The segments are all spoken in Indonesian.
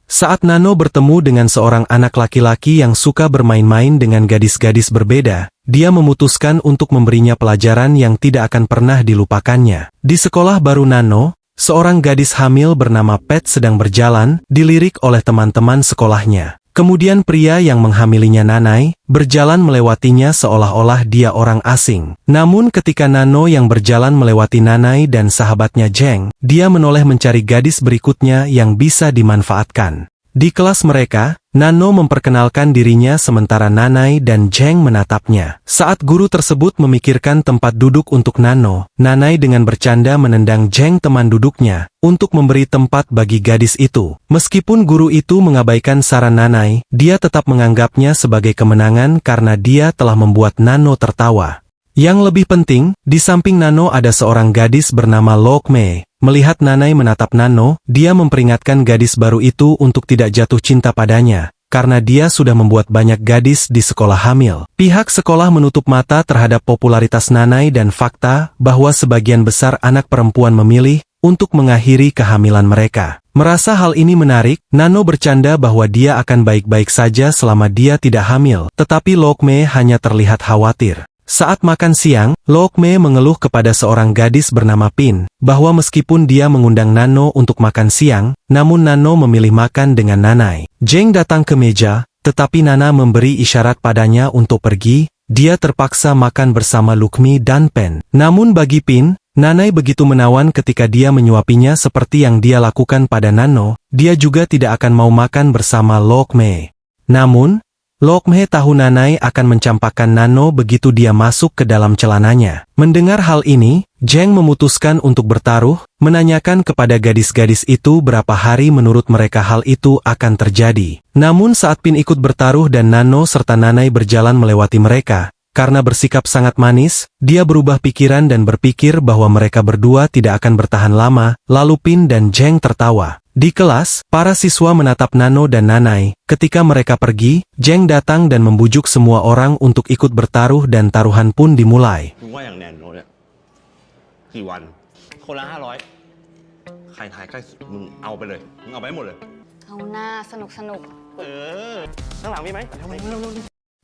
Saat Nano bertemu dengan seorang anak laki-laki yang suka bermain-main dengan gadis-gadis berbeda, dia memutuskan untuk memberinya pelajaran yang tidak akan pernah dilupakannya. Di sekolah baru Nano, seorang gadis hamil bernama Pat sedang berjalan, dilirik oleh teman-teman sekolahnya. Kemudian pria yang menghamilinya Nanai, berjalan melewatinya seolah-olah dia orang asing. Namun ketika Nano yang berjalan melewati Nanai dan sahabatnya Jeng, dia menoleh mencari gadis berikutnya yang bisa dimanfaatkan. Di kelas mereka, Nano memperkenalkan dirinya sementara Nanai dan Jeng menatapnya. Saat guru tersebut memikirkan tempat duduk untuk Nano, Nanai dengan bercanda menendang Jeng teman duduknya, untuk memberi tempat bagi gadis itu. Meskipun guru itu mengabaikan saran Nanai, dia tetap menganggapnya sebagai kemenangan karena dia telah membuat Nano tertawa. Yang lebih penting, di samping Nano ada seorang gadis bernama Lokme. Melihat Nanai menatap Nano, dia memperingatkan gadis baru itu untuk tidak jatuh cinta padanya, karena dia sudah membuat banyak gadis di sekolah hamil. Pihak sekolah menutup mata terhadap popularitas Nanai dan fakta bahwa sebagian besar anak perempuan memilih untuk mengakhiri kehamilan mereka. Merasa hal ini menarik, Nano bercanda bahwa dia akan baik-baik saja selama dia tidak hamil, tetapi Lokme hanya terlihat khawatir. Saat makan siang, Lokme mengeluh kepada seorang gadis bernama Pin, bahwa meskipun dia mengundang Nano untuk makan siang, namun Nano memilih makan dengan Nanai. Jeng datang ke meja, tetapi Nana memberi isyarat padanya untuk pergi, dia terpaksa makan bersama Lukmi dan Pen. Namun bagi Pin, Nanai begitu menawan ketika dia menyuapinya seperti yang dia lakukan pada Nano, dia juga tidak akan mau makan bersama Lokme. Namun, Lokme tahu Nanai akan mencampakkan Nano begitu dia masuk ke dalam celananya. Mendengar hal ini, Jeng memutuskan untuk bertaruh, menanyakan kepada gadis-gadis itu berapa hari menurut mereka hal itu akan terjadi. Namun saat Pin ikut bertaruh dan Nano serta Nanai berjalan melewati mereka, karena bersikap sangat manis, dia berubah pikiran dan berpikir bahwa mereka berdua tidak akan bertahan lama, lalu Pin dan Jeng tertawa. Di kelas, para siswa menatap Nano dan Nanai. Ketika mereka pergi, Jeng datang dan membujuk semua orang untuk ikut bertaruh dan taruhan pun dimulai.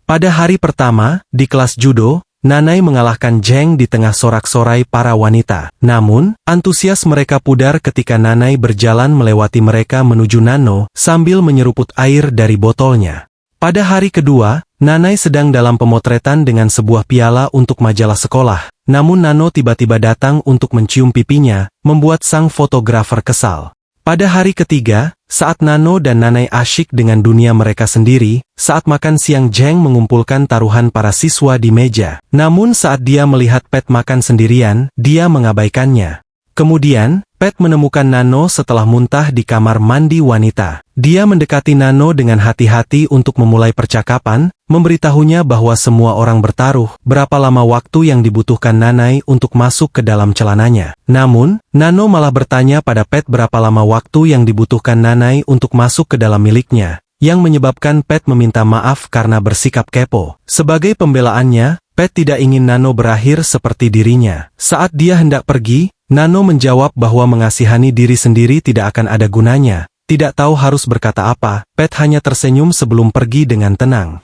Pada hari pertama, di kelas judo, Nanai mengalahkan Jeng di tengah sorak-sorai para wanita. Namun, antusias mereka pudar ketika Nanai berjalan melewati mereka menuju Nano, sambil menyeruput air dari botolnya. Pada hari kedua, Nanai sedang dalam pemotretan dengan sebuah piala untuk majalah sekolah. Namun Nano tiba-tiba datang untuk mencium pipinya, membuat sang fotografer kesal. Pada hari ketiga, saat Nano dan Nanai asyik dengan dunia mereka sendiri, saat makan siang Jeng mengumpulkan taruhan para siswa di meja. Namun saat dia melihat Pat makan sendirian, dia mengabaikannya. Kemudian, Pat menemukan Nano setelah muntah di kamar mandi wanita. Dia mendekati Nano dengan hati-hati untuk memulai percakapan, memberitahunya bahwa semua orang bertaruh, berapa lama waktu yang dibutuhkan Nanai untuk masuk ke dalam celananya. Namun, Nano malah bertanya pada Pat berapa lama waktu yang dibutuhkan Nanai untuk masuk ke dalam miliknya, yang menyebabkan Pat meminta maaf karena bersikap kepo. Sebagai pembelaannya, Pat tidak ingin Nano berakhir seperti dirinya. Saat dia hendak pergi, Nano menjawab bahwa mengasihani diri sendiri tidak akan ada gunanya. Tidak tahu harus berkata apa, Pat hanya tersenyum sebelum pergi dengan tenang.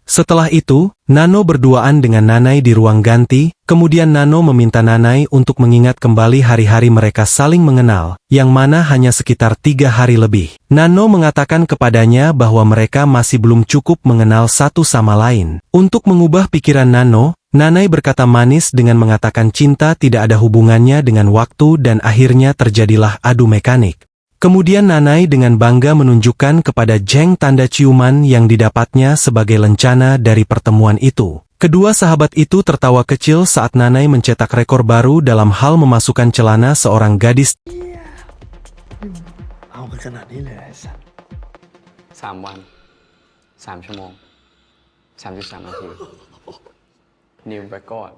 Setelah itu, Nano berduaan dengan Nanai di ruang ganti, kemudian Nano meminta Nanai untuk mengingat kembali hari-hari mereka saling mengenal, yang mana hanya sekitar 3 hari lebih. Nano mengatakan kepadanya bahwa mereka masih belum cukup mengenal satu sama lain. Untuk mengubah pikiran Nano, Nanai berkata manis dengan mengatakan cinta tidak ada hubungannya dengan waktu dan akhirnya terjadilah adu mekanik. Kemudian Nanai dengan bangga menunjukkan kepada Jeng tanda ciuman yang didapatnya sebagai lencana dari pertemuan itu. Kedua sahabat itu tertawa kecil saat Nanai mencetak rekor baru dalam hal memasukkan celana seorang gadis. 3 วัน 3 ชั่วโมง 33 นาที New record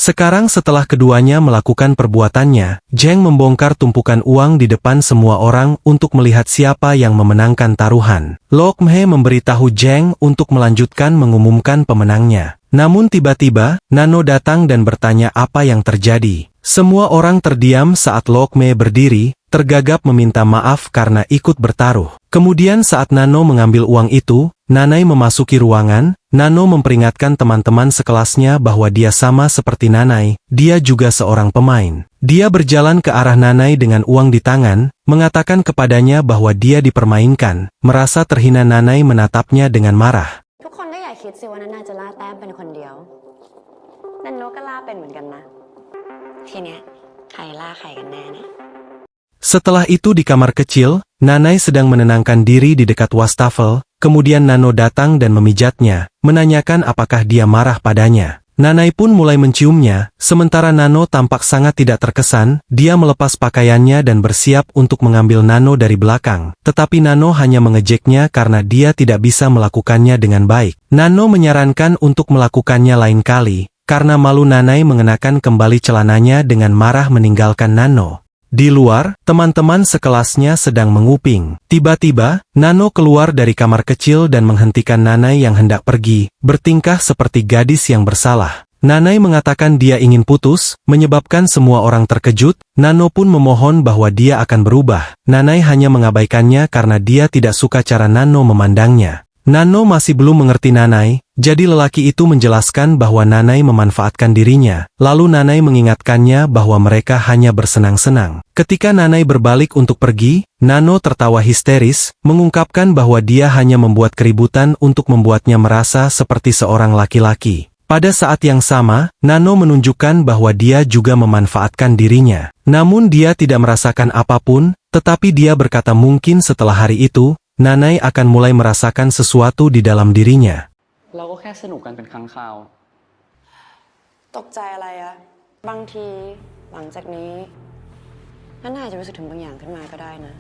Sekarang setelah keduanya melakukan perbuatannya, Zheng membongkar tumpukan uang di depan semua orang untuk melihat siapa yang memenangkan taruhan. Lok Mhe memberitahu Zheng untuk melanjutkan mengumumkan pemenangnya. Namun tiba-tiba, Nano datang dan bertanya apa yang terjadi. Semua orang terdiam saat Lok Mhe berdiri, tergagap meminta maaf karena ikut bertaruh. Kemudian saat Nano mengambil uang itu, Nanai memasuki ruangan. Nano memperingatkan teman-teman sekelasnya bahwa dia sama seperti Nanai, dia juga seorang pemain. Dia berjalan ke arah Nanai dengan uang di tangan, mengatakan kepadanya bahwa dia dipermainkan, merasa terhina. Nanai menatapnya dengan marah. ทุกคนก็อย่าคิดสิว่านันนาจะล่าแต้มเป็นคนเดียวนันโนก็ล่าเป็นเหมือนกันนะทีเนี้ยใครล่าใครกันแน่เนี่ย Setelah itu di kamar kecil, Nanai sedang menenangkan diri di dekat wastafel, kemudian Nano datang dan memijatnya, menanyakan apakah dia marah padanya. Nanai pun mulai menciumnya, sementara Nano tampak sangat tidak terkesan, dia melepas pakaiannya dan bersiap untuk mengambil Nano dari belakang. Tetapi Nano hanya mengejeknya karena dia tidak bisa melakukannya dengan baik. Nano menyarankan untuk melakukannya lain kali, karena malu. Nanai mengenakan kembali celananya dengan marah meninggalkan Nano. Di luar, teman-teman sekelasnya sedang menguping. Tiba-tiba, Nano keluar dari kamar kecil dan menghentikan Nanai yang hendak pergi, bertingkah seperti gadis yang bersalah. Nanai mengatakan dia ingin putus, menyebabkan semua orang terkejut. Nano pun memohon bahwa dia akan berubah. Nanai hanya mengabaikannya karena dia tidak suka cara Nano memandangnya. Nano masih belum mengerti Nanai, jadi lelaki itu menjelaskan bahwa Nanai memanfaatkan dirinya, lalu Nanai mengingatkannya bahwa mereka hanya bersenang-senang. Ketika Nanai berbalik untuk pergi, Nano tertawa histeris, mengungkapkan bahwa dia hanya membuat keributan untuk membuatnya merasa seperti seorang laki-laki. Pada saat yang sama, Nano menunjukkan bahwa dia juga memanfaatkan dirinya. Namun dia tidak merasakan apapun, tetapi dia berkata mungkin setelah hari itu, Nanai akan mulai merasakan sesuatu di dalam dirinya. เราก็แค่สนุกกันเป็นครั้งคราว ตกใจอะไรอะบางทีหลังจากนี้นันนาอาจจะรู้สึกถึงบางอย่างขึ้นมาก็ได้นะ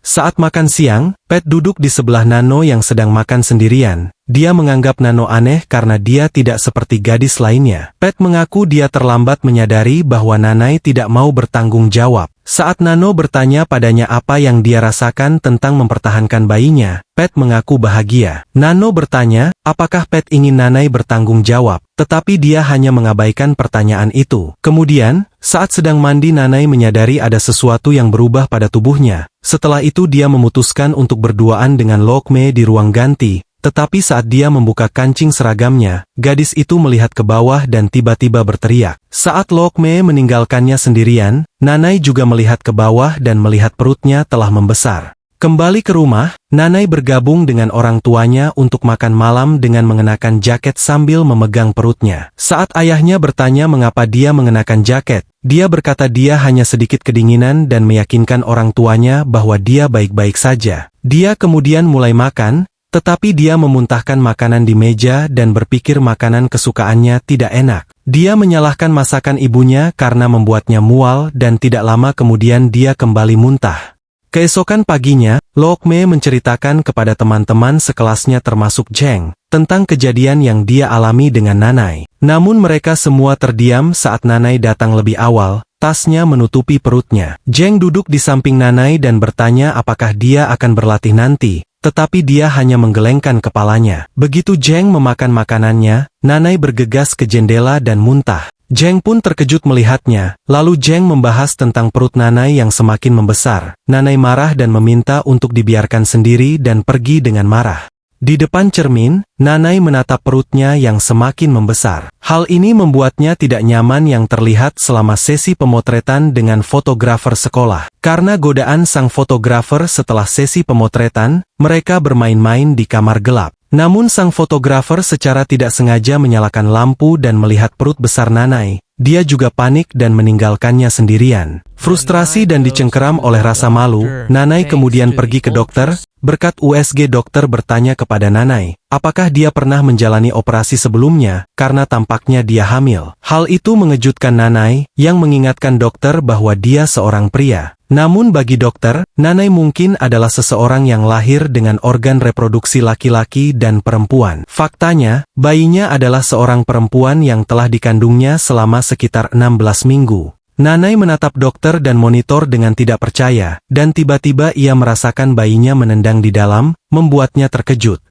Saat makan siang, Pat duduk di sebelah Nano yang sedang makan sendirian. Dia menganggap Nano aneh karena dia tidak seperti gadis lainnya. Pat mengaku dia terlambat menyadari bahwa Nanai tidak mau bertanggung jawab. Saat Nano bertanya padanya apa yang dia rasakan tentang mempertahankan bayinya, Pat mengaku bahagia. Nano bertanya, apakah Pat ingin Nanai bertanggung jawab, tetapi dia hanya mengabaikan pertanyaan itu. Kemudian, saat sedang mandi Nanai menyadari ada sesuatu yang berubah pada tubuhnya. Setelah itu dia memutuskan untuk berduaan dengan Lok Mhe di ruang ganti. Tetapi saat dia membuka kancing seragamnya, gadis itu melihat ke bawah dan tiba-tiba berteriak. Saat Lok Mhe meninggalkannya sendirian, Nanai juga melihat ke bawah dan melihat perutnya telah membesar. Kembali ke rumah, Nanai bergabung dengan orang tuanya untuk makan malam dengan mengenakan jaket sambil memegang perutnya. Saat ayahnya bertanya mengapa dia mengenakan jaket, dia berkata dia hanya sedikit kedinginan dan meyakinkan orang tuanya bahwa dia baik-baik saja. Dia kemudian mulai makan, tetapi dia memuntahkan makanan di meja dan berpikir makanan kesukaannya tidak enak. Dia menyalahkan masakan ibunya karena membuatnya mual dan tidak lama kemudian dia kembali muntah. Keesokan paginya, Lok Mhe menceritakan kepada teman-teman sekelasnya termasuk Zheng, tentang kejadian yang dia alami dengan Nanai. Namun mereka semua terdiam saat Nanai datang lebih awal, tasnya menutupi perutnya. Zheng duduk di samping Nanai dan bertanya apakah dia akan berlatih nanti. Tetapi dia hanya menggelengkan kepalanya. Begitu Zheng memakan makanannya, Nanai bergegas ke jendela dan muntah. Zheng pun terkejut melihatnya, lalu Zheng membahas tentang perut Nanai yang semakin membesar. Nanai marah dan meminta untuk dibiarkan sendiri dan pergi dengan marah. Di depan cermin, Nanai menatap perutnya yang semakin membesar. Hal ini membuatnya tidak nyaman yang terlihat selama sesi pemotretan dengan fotografer sekolah. Karena godaan sang fotografer setelah sesi pemotretan, mereka bermain-main di kamar gelap. Namun sang fotografer secara tidak sengaja menyalakan lampu dan melihat perut besar Nanai. Dia juga panik dan meninggalkannya sendirian. Frustrasi dan dicengkeram oleh rasa malu, Nanai kemudian pergi ke dokter. Berkat USG dokter bertanya kepada Nanai, apakah dia pernah menjalani operasi sebelumnya, karena tampaknya dia hamil. Hal itu mengejutkan Nanai, yang mengingatkan dokter bahwa dia seorang pria. Namun bagi dokter, Nanai mungkin adalah seseorang yang lahir dengan organ reproduksi laki-laki dan perempuan. Faktanya, bayinya adalah seorang perempuan yang telah dikandungnya selama sekitar 16 minggu. Nanai menatap dokter dan monitor dengan tidak percaya, dan tiba-tiba ia merasakan bayinya menendang di dalam, membuatnya terkejut.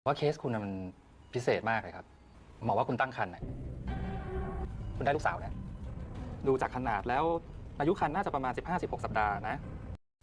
ว่าเคสคุณน่ะมันพิเศษมากเลยครับหมอว่าคุณตั้งครรภ์น่ะคุณได้ลูกสาวแล้วดูจากขนาดแล้วอายุครรภ์น่าจะประมาณ 15-16 สัปดาห์นะ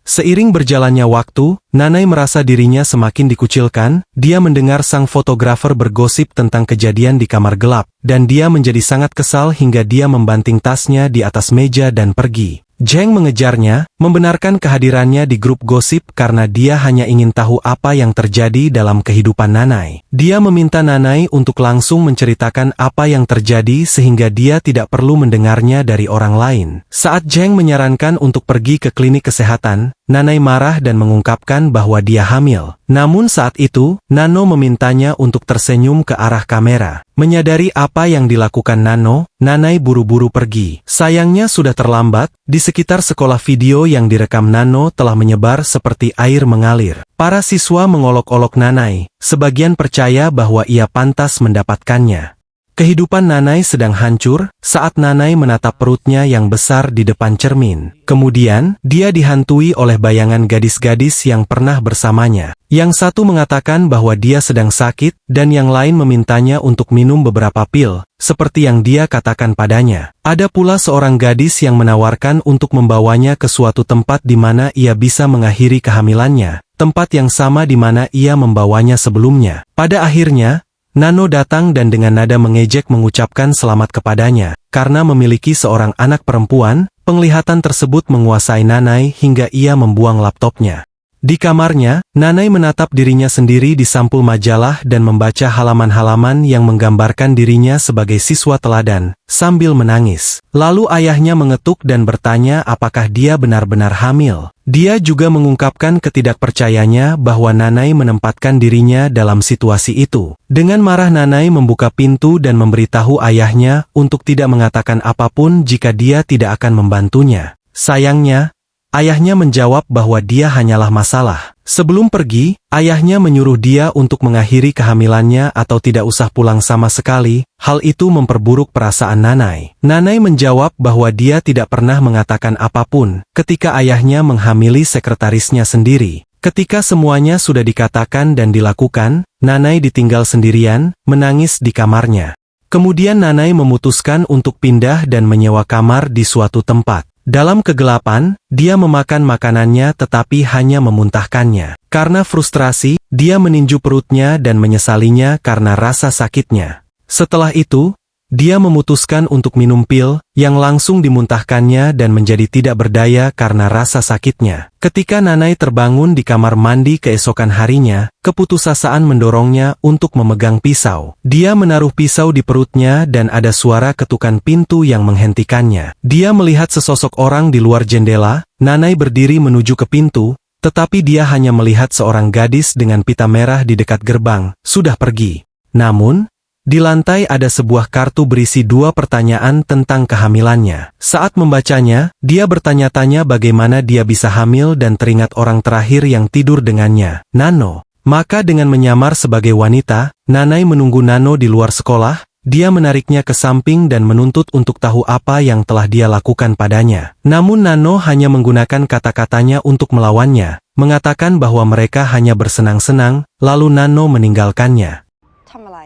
Seiring berjalannya waktu, Nanai merasa dirinya semakin dikucilkan. Dia mendengar sang fotografer bergosip tentang kejadian di kamar gelap, dan dia menjadi sangat kesal hingga dia membanting tasnya di atas meja dan pergi. Zheng mengejarnya, membenarkan kehadirannya di grup gosip karena dia hanya ingin tahu apa yang terjadi dalam kehidupan Nanai. Dia meminta Nanai untuk langsung menceritakan apa yang terjadi sehingga dia tidak perlu mendengarnya dari orang lain. Saat Zheng menyarankan untuk pergi ke klinik kesehatan, Nanai marah dan mengungkapkan bahwa dia hamil. Namun saat itu, Nano memintanya untuk tersenyum ke arah kamera. Menyadari apa yang dilakukan Nano, Nanai buru-buru pergi. Sayangnya sudah terlambat, di sekitar sekolah video yang direkam Nano telah menyebar seperti air mengalir. Para siswa mengolok-olok Nanai, sebagian percaya bahwa ia pantas mendapatkannya. Kehidupan Nanai sedang hancur saat Nanai menatap perutnya yang besar di depan cermin. Kemudian, dia dihantui oleh bayangan gadis-gadis yang pernah bersamanya. Yang satu mengatakan bahwa dia sedang sakit, dan yang lain memintanya untuk minum beberapa pil, seperti yang dia katakan padanya. Ada pula seorang gadis yang menawarkan untuk membawanya ke suatu tempat di mana ia bisa mengakhiri kehamilannya, tempat yang sama di mana ia membawanya sebelumnya. Pada akhirnya, Nano datang dan dengan nada mengejek mengucapkan selamat kepadanya. Karena memiliki seorang anak perempuan, penglihatan tersebut menguasai Nanai hingga ia membuang laptopnya. Di kamarnya, Nanai menatap dirinya sendiri di sampul majalah dan membaca halaman-halaman yang menggambarkan dirinya sebagai siswa teladan, sambil menangis. Lalu ayahnya mengetuk dan bertanya apakah dia benar-benar hamil. Dia juga mengungkapkan ketidakpercayanya bahwa Nanai menempatkan dirinya dalam situasi itu. Dengan marah Nanai membuka pintu dan memberitahu ayahnya untuk tidak mengatakan apapun jika dia tidak akan membantunya. Sayangnya, ayahnya menjawab bahwa dia hanyalah masalah. Sebelum pergi, ayahnya menyuruh dia untuk mengakhiri kehamilannya atau tidak usah pulang sama sekali. Hal itu memperburuk perasaan Nanai. Nanai menjawab bahwa dia tidak pernah mengatakan apapun ketika ayahnya menghamili sekretarisnya sendiri. Ketika semuanya sudah dikatakan dan dilakukan, Nanai ditinggal sendirian, menangis di kamarnya. Kemudian Nanai memutuskan untuk pindah dan menyewa kamar di suatu tempat. Dalam kegelapan, dia memakan makanannya tetapi hanya memuntahkannya. Karena frustrasi, dia meninju perutnya dan menyesalinya karena rasa sakitnya. Setelah itu, dia memutuskan untuk minum pil, yang langsung dimuntahkannya dan menjadi tidak berdaya karena rasa sakitnya. Ketika Nanai terbangun di kamar mandi keesokan harinya, keputusasaan mendorongnya untuk memegang pisau. Dia menaruh pisau di perutnya dan ada suara ketukan pintu yang menghentikannya. Dia melihat sesosok orang di luar jendela. Nanai berdiri menuju ke pintu, tetapi dia hanya melihat seorang gadis dengan pita merah di dekat gerbang, sudah pergi. Namun, di lantai ada sebuah kartu berisi 2 pertanyaan tentang kehamilannya. Saat membacanya, dia bertanya-tanya bagaimana dia bisa hamil dan teringat orang terakhir yang tidur dengannya, Nano. Maka dengan menyamar sebagai wanita, Nanai menunggu Nano di luar sekolah. Dia menariknya ke samping dan menuntut untuk tahu apa yang telah dia lakukan padanya. Namun Nano hanya menggunakan kata-katanya untuk melawannya, mengatakan bahwa mereka hanya bersenang-senang, lalu Nano meninggalkannya. ทำอะไร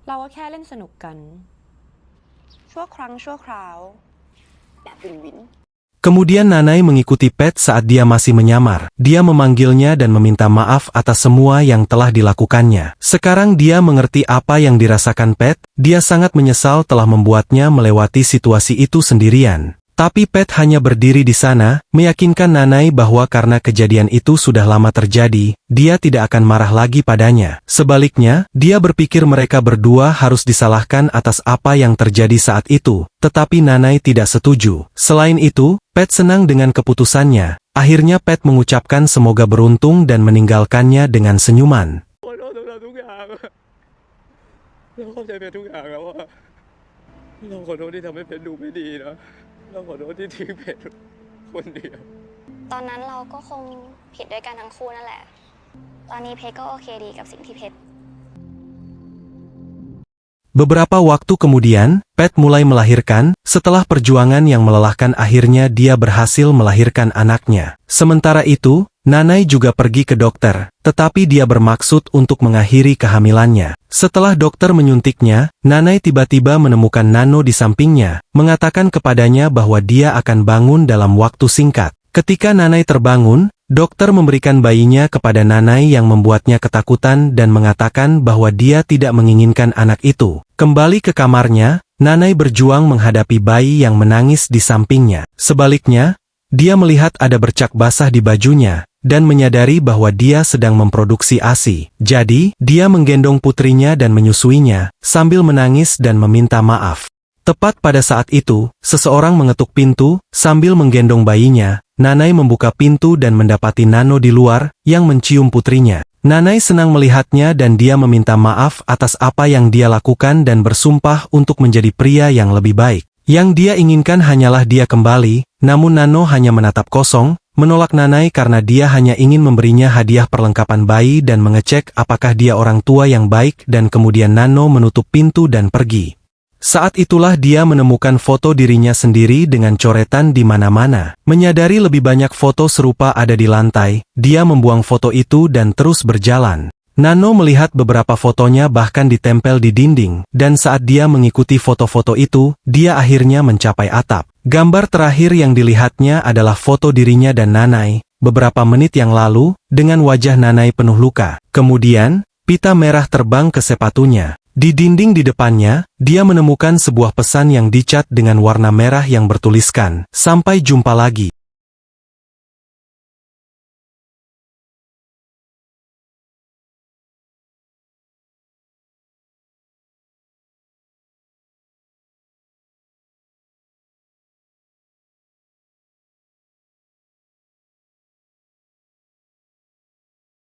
เราก็แค่เล่นสนุกกัน ชั่วครั้งชั่วคราว แบบวิน Kemudian Nanai mengikuti Pet saat dia masih menyamar. Dia memanggilnya dan meminta maaf atas semua yang telah dilakukannya. Sekarang dia mengerti apa yang dirasakan Pet. Dia sangat menyesal telah membuatnya melewati situasi itu sendirian. Tapi Pet hanya berdiri di sana, meyakinkan Nanai bahwa karena kejadian itu sudah lama terjadi, dia tidak akan marah lagi padanya. Sebaliknya, dia berpikir mereka berdua harus disalahkan atas apa yang terjadi saat itu, tetapi Nanai tidak setuju. Selain itu, Pet senang dengan keputusannya. Akhirnya Pet mengucapkan semoga beruntung dan meninggalkannya dengan senyuman. คนเดียว ตอนนั้นเราก็คงผิดด้วยกันทั้งคู่นั่นแหละ ตอนนี้เพชรก็โอเคดีกับสิ่งที่เพชร Beberapa waktu kemudian, Pat mulai melahirkan. Setelah perjuangan yang melelahkan akhirnya dia berhasil melahirkan anaknya. Sementara itu, Nanai juga pergi ke dokter, tetapi dia bermaksud untuk mengakhiri kehamilannya. Setelah dokter menyuntiknya, Nanai tiba-tiba menemukan Nano di sampingnya, mengatakan kepadanya bahwa dia akan bangun dalam waktu singkat. Ketika Nanai terbangun, dokter memberikan bayinya kepada Nanai yang membuatnya ketakutan dan mengatakan bahwa dia tidak menginginkan anak itu. Kembali ke kamarnya, Nanai berjuang menghadapi bayi yang menangis di sampingnya. Sebaliknya, dia melihat ada bercak basah di bajunya, dan menyadari bahwa dia sedang memproduksi ASI. Jadi, dia menggendong putrinya dan menyusuinya, sambil menangis dan meminta maaf. Tepat pada saat itu, seseorang mengetuk pintu, sambil menggendong bayinya. Nanai membuka pintu dan mendapati Nano di luar, yang mencium putrinya. Nanai senang melihatnya dan dia meminta maaf atas apa yang dia lakukan dan bersumpah untuk menjadi pria yang lebih baik. Yang dia inginkan hanyalah dia kembali, namun Nano hanya menatap kosong, menolak Nanai karena dia hanya ingin memberinya hadiah perlengkapan bayi dan mengecek apakah dia orang tua yang baik dan kemudian Nano menutup pintu dan pergi. Saat itulah dia menemukan foto dirinya sendiri dengan coretan di mana-mana. Menyadari lebih banyak foto serupa ada di lantai, dia membuang foto itu dan terus berjalan. Nano melihat beberapa fotonya bahkan ditempel di dinding, dan saat dia mengikuti foto-foto itu, dia akhirnya mencapai atap. Gambar terakhir yang dilihatnya adalah foto dirinya dan Nanai, beberapa menit yang lalu, dengan wajah Nanai penuh luka. Kemudian, pita merah terbang ke sepatunya. Di dinding di depannya, dia menemukan sebuah pesan yang dicat dengan warna merah yang bertuliskan, "Sampai jumpa lagi."